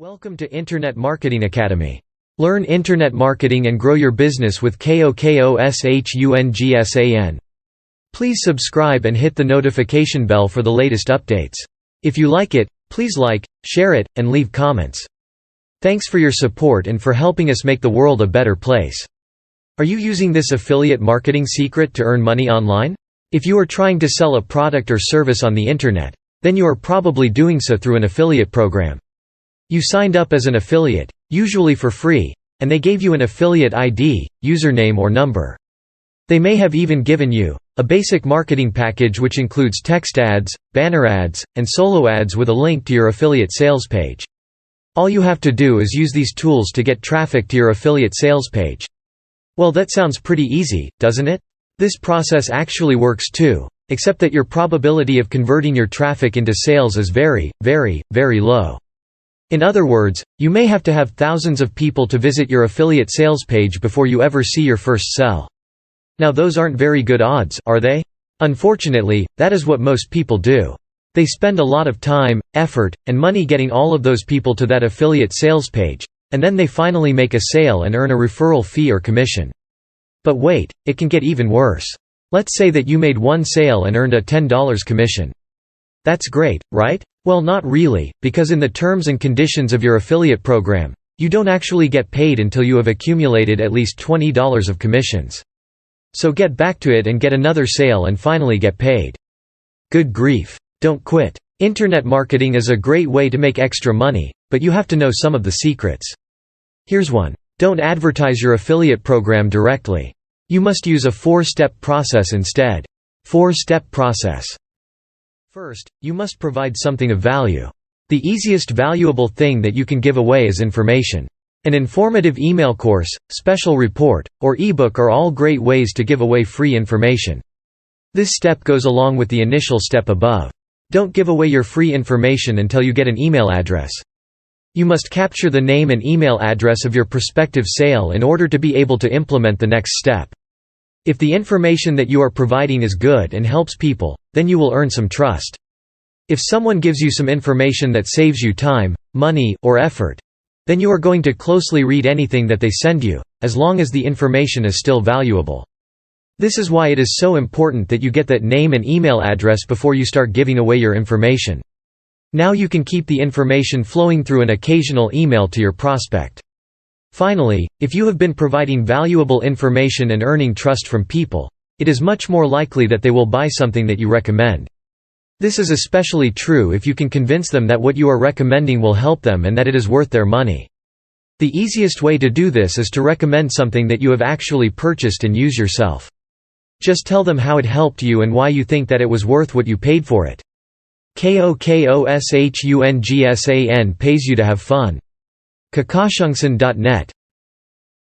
Welcome to Internet Marketing Academy. Learn internet marketing and grow your business with KOKOSHUNGSAN. Please subscribe and hit the notification bell for the latest updates. If you like it, please like, share it, and leave comments. Thanks for your support and for helping us make the world a better place. Are you using this affiliate marketing secret to earn money online? If you are trying to sell a product or service on the internet, then you are probably doing so through an affiliate program. You signed up as an affiliate, usually for free, and they gave you an affiliate ID, username or number. They may have even given you a basic marketing package which includes text ads, banner ads, and solo ads with a link to your affiliate sales page. All you have to do is use these tools to get traffic to your affiliate sales page. Well, that sounds pretty easy, doesn't it? This process actually works too, except that your probability of converting your traffic into sales is very, very, very low. In other words, you may have to have thousands of people to visit your affiliate sales page before you ever see your first sell. Now those aren't very good odds, are they? Unfortunately, that is what most people do. They spend a lot of time, effort, and money getting all of those people to that affiliate sales page, and then they finally make a sale and earn a referral fee or commission. But wait, it can get even worse. Let's say that you made one sale and earned a $10 commission. That's great, right? Well, not really, because in the terms and conditions of your affiliate program, you don't actually get paid until you have accumulated at least $20 of commissions. So get back to it and get another sale and finally get paid. Good grief. Don't quit. Internet marketing is a great way to make extra money, but you have to know some of the secrets. Here's one. Don't advertise your affiliate program directly. You must use a 4-step process instead. 4-step process. First, you must provide something of value. The easiest valuable thing that you can give away is information. An informative email course, special report, or ebook are all great ways to give away free information. This step goes along with the initial step above. Don't give away your free information until you get an email address. You must capture the name and email address of your prospective sale in order to be able to implement the next step. If the information that you are providing is good and helps people, then you will earn some trust. If someone gives you some information that saves you time, money, or effort, then you are going to closely read anything that they send you, as long as the information is still valuable. This is why it is so important that you get that name and email address before you start giving away your information. Now you can keep the information flowing through an occasional email to your prospect. Finally, if you have been providing valuable information and earning trust from people, it is much more likely that they will buy something that you recommend. This is especially true if you can convince them that what you are recommending will help them and that it is worth their money. The easiest way to do this is to recommend something that you have actually purchased and use yourself. Just tell them how it helped you and why you think that it was worth what you paid for it. KOKOSHUNGSAN pays you to have fun. KOKOSHUNGSAN.net